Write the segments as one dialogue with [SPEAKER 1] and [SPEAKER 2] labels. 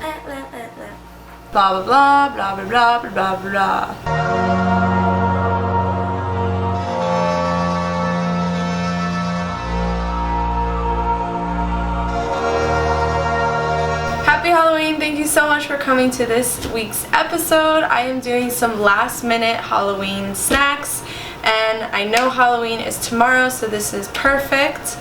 [SPEAKER 1] Blah blah blah blah blah blah blah blah. Happy Halloween! Thank you so much for coming to this week's episode. I am doing some last minute Halloween snacks, and I know Halloween is tomorrow, so this is perfect.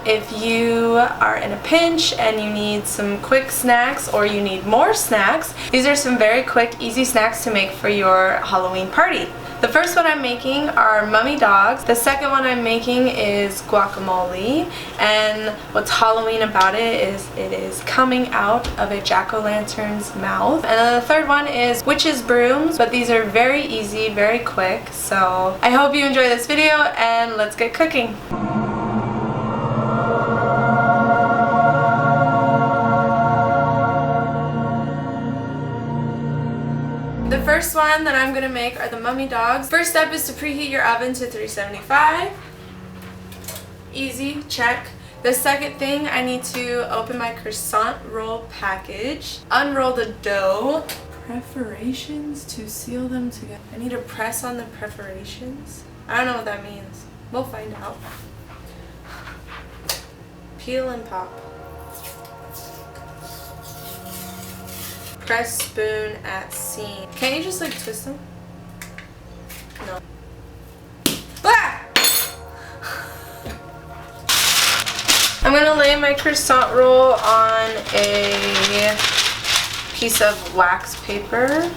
[SPEAKER 1] If you are in a pinch and you need some quick snacks or you need more snacks, these are some very quick, easy snacks to make for your Halloween party. The first one I'm making are mummy dogs. The second one I'm making is guacamole, and what's Halloween about it is coming out of a jack-o'-lantern's mouth. And then the third one is Witches Brooms, but these are very easy, very quick. So I hope you enjoy this video, and let's get cooking. The first one that I'm going to make are the mummy dogs. First step is to preheat your oven to 375. Easy, check. The second thing, I need to open my croissant roll package, unroll the dough, perforations to seal them together. I need to press on the perforations. I don't know what that means. We'll find out. Peel and pop. Press spoon at seam. Can't you just like twist them? No. Ah! I'm gonna lay my croissant roll on a piece of wax paper.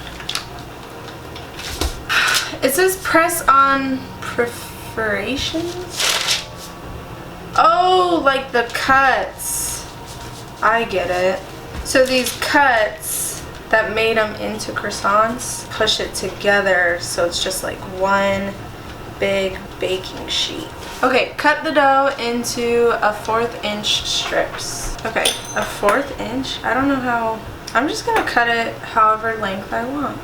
[SPEAKER 1] It says press on perforations. Oh, like the cuts. I get it. So these cuts that made them into croissants, push it together so it's just like one big baking sheet. Okay, cut the dough into a 1/4 inch strips. Okay, a 1/4 inch? I don't know how. I'm just gonna cut it however length I want.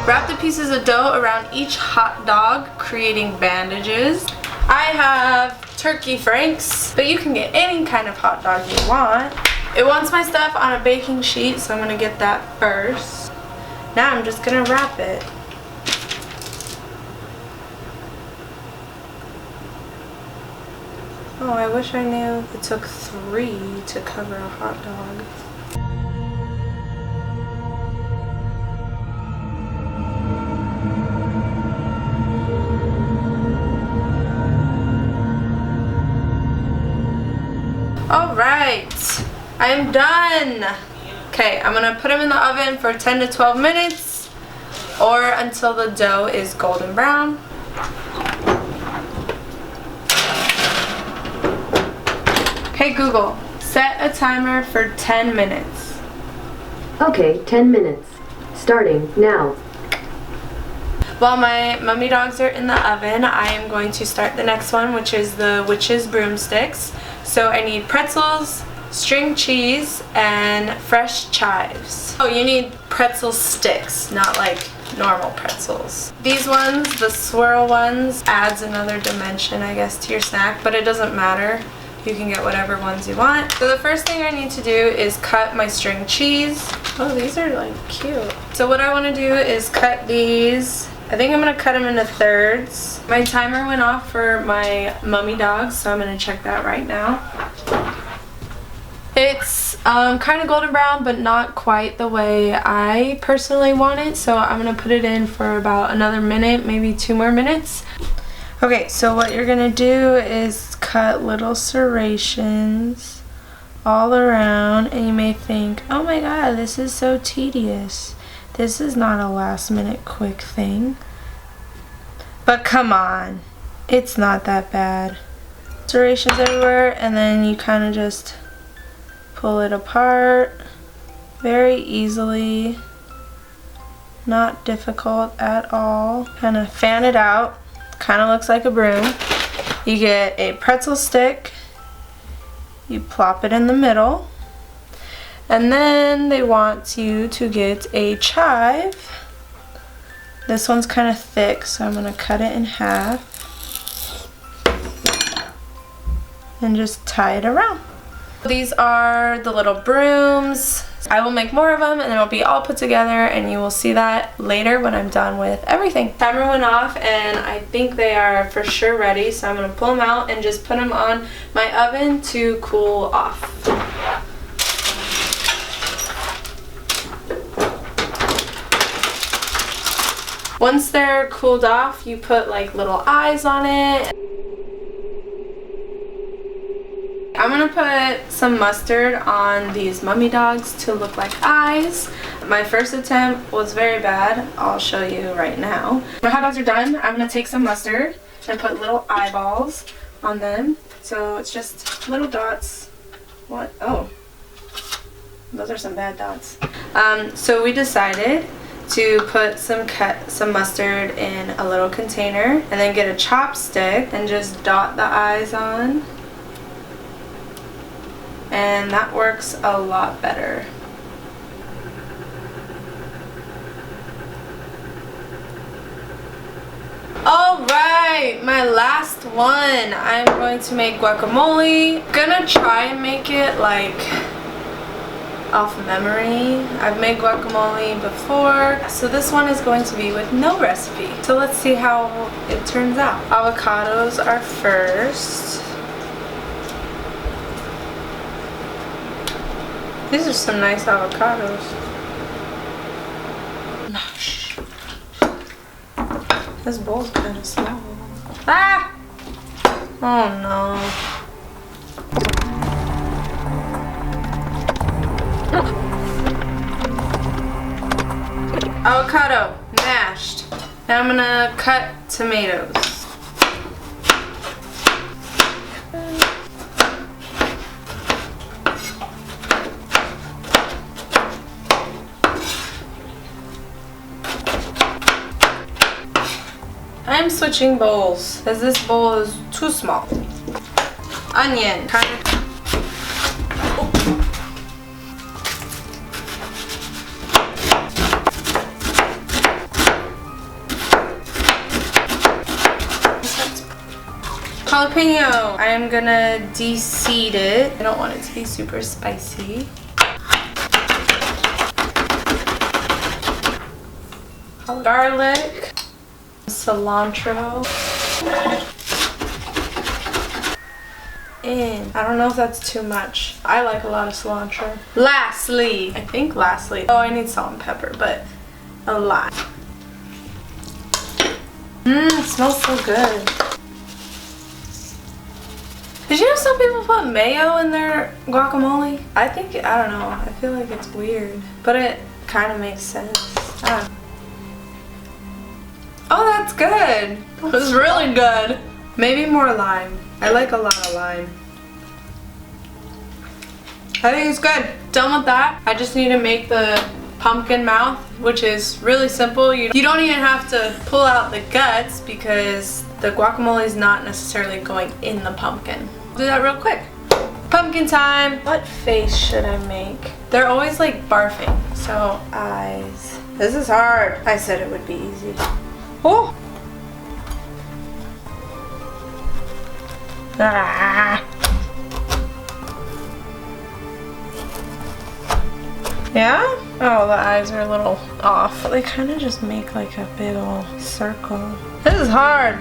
[SPEAKER 1] Wrap the pieces of dough around each hot dog, creating bandages. I have turkey franks, but you can get any kind of hot dog you want. It wants my stuff on a baking sheet, so I'm gonna get that first. Now I'm just gonna wrap it. Oh, I wish I knew it took 3 to cover a hot dog. Alright, I'm done. Okay, I'm gonna put them in the oven for 10 to 12 minutes or until the dough is golden brown. Hey Google, set a timer for 10 minutes.
[SPEAKER 2] Okay, 10 minutes. Starting now.
[SPEAKER 1] While my mummy dogs are in the oven, I am going to start the next one, which is the Witches Broomsticks. So I need pretzels, string cheese, and fresh chives. Oh, you need pretzel sticks, not like normal pretzels. These ones, the swirl ones, adds another dimension, I guess, to your snack, but it doesn't matter. You can get whatever ones you want. So the first thing I need to do is cut my string cheese. Oh, these are like cute. So what I want to do is cut these. I think I'm going to cut them into thirds. My timer went off for my mummy dogs, so I'm going to check that right now. It's kind of golden brown, but not quite the way I personally want it, so I'm going to put it in for about another minute, maybe 2 more minutes. Okay, so what you're going to do is cut little serrations all around, and you may think, oh my god, this is so tedious. This is not a last minute quick thing. But come on, it's not that bad. Serrations everywhere, and then you kind of just pull it apart very easily. Not difficult at all. Kind of fan it out. Kind of looks like a broom. You get a pretzel stick. You plop it in the middle. And then they want you to get a chive. This one's kind of thick, so I'm gonna cut it in half and just tie it around. These are the little brooms. I will make more of them and it'll be all put together, and you will see that later when I'm done with everything. Timer went off and I think they are for sure ready, so I'm gonna pull them out and just put them on my oven to cool off. Once they're cooled off, you put like little eyes on it. I'm gonna put some mustard on these mummy dogs to look like eyes. My first attempt was very bad. I'll show you right now. My hot dogs are done. I'm gonna take some mustard and put little eyeballs on them. So it's just little dots. What? Oh, those are some bad dots. So we decided to put some mustard in a little container and then get a chopstick and just dot the eyes on. And that works a lot better. Alright, my last one. I'm going to make guacamole. Gonna try and make it like off memory. I've made guacamole before, so this one is going to be with no recipe. So let's see how it turns out. Avocados are first. These are some nice avocados. This bowl's kind of small. Ah! Oh no. Avocado mashed. Now I'm gonna cut tomatoes. I'm switching bowls because this bowl is too small. Onion, kind of. Jalapeno. I am gonna de-seed it. I don't want it to be super spicy. Garlic. Cilantro. And I don't know if that's too much. I like a lot of cilantro. Lastly, oh, I need salt and pepper, but a lot. It smells so good. Did you know some people put mayo in their guacamole? I don't know, I feel like it's weird, but it kind of makes sense. I don't know. Oh, that's good. It's really good. Maybe more lime. I like a lot of lime. I think it's good. Done with that. I just need to make the pumpkin mouth, which is really simple. You don't even have to pull out the guts because the guacamole is not necessarily going in the pumpkin. I'll do that real quick. Pumpkin time. What face should I make? They're always like barfing. So eyes. This is hard. I said it would be easy. Oh! Ah. Yeah? Oh, the eyes are a little off. They kind of just make like a big old circle. This is hard.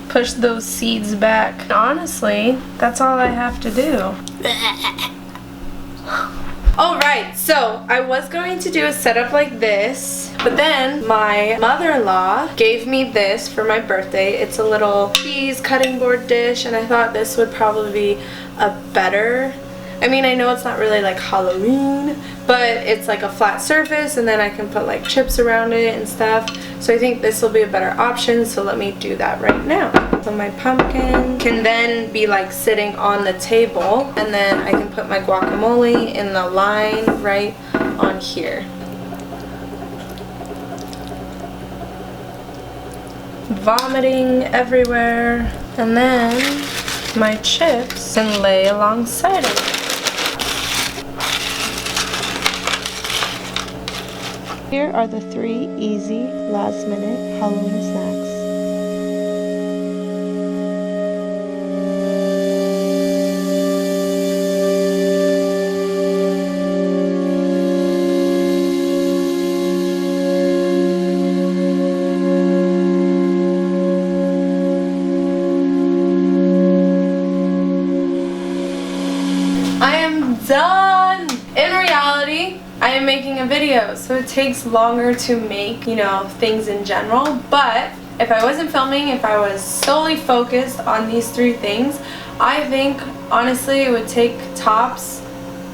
[SPEAKER 1] Push those seeds back. Honestly, that's all I have to do. Alright, so I was going to do a setup like this, but then my mother-in-law gave me this for my birthday. It's a little cheese cutting board dish, and I thought this would probably be a better, I mean, I know it's not really like Halloween, but it's like a flat surface, and then I can put like chips around it and stuff. So I think this will be a better option, so let me do that right now. So my pumpkin can then be like sitting on the table, and then I can put my guacamole in the line right on here. vomiting everywhere. And then my chips and lay alongside of it. Here are the 3 easy last-minute Halloween snacks. I am done! In reality, I am making a video, so it takes longer to make, you know, things in general, but if I wasn't filming, if I was solely focused on these 3 things, I think, honestly, it would take tops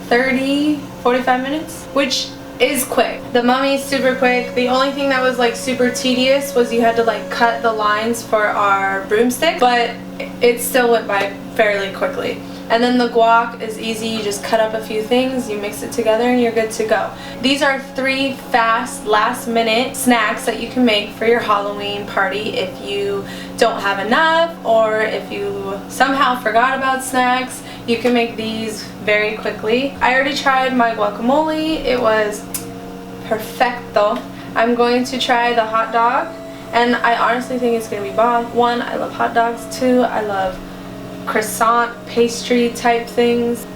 [SPEAKER 1] 30-45 minutes, which is quick. The mummy's super quick. The only thing that was like super tedious was you had to like cut the lines for our broomstick, but it still went by fairly quickly. And then the guac is easy. You just cut up a few things, you mix it together, and you're good to go. These are 3 fast, last-minute snacks that you can make for your Halloween party if you don't have enough, or if you somehow forgot about snacks. You can make these very quickly. I already tried my guacamole. It was perfecto. I'm going to try the hot dog, and I honestly think it's going to be bomb. 1, I love hot dogs. 2, I love croissant pastry type things.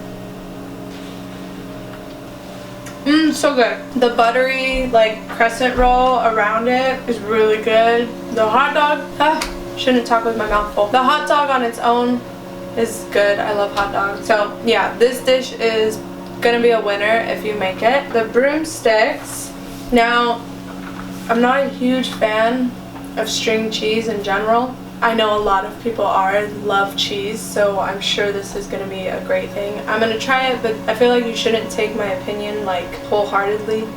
[SPEAKER 1] So good. The buttery like crescent roll around it is really good. The hot dog, shouldn't talk with my mouth full. The hot dog on its own is good. I love hot dogs. So yeah, this dish is gonna be a winner if you make it. The broomsticks. Now, I'm not a huge fan of string cheese in general. I know a lot of people love cheese, so I'm sure this is going to be a great thing. I'm going to try it, but I feel like you shouldn't take my opinion like wholeheartedly.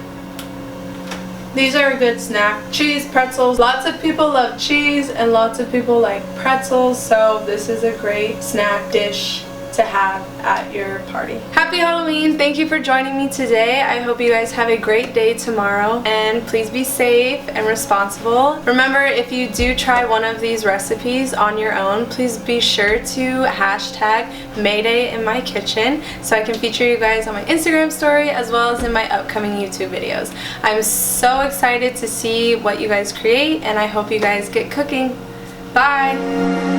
[SPEAKER 1] These are a good snack. Cheese, pretzels. Lots of people love cheese and lots of people like pretzels, so this is a great snack dish to have at your party. Happy Halloween! Thank you for joining me today. I hope you guys have a great day tomorrow, and please be safe and responsible. Remember, if you do try one of these recipes on your own, please be sure to hashtag Mayday in my kitchen so I can feature you guys on my Instagram story as well as in my upcoming YouTube videos. I'm so excited to see what you guys create, and I hope you guys get cooking. Bye!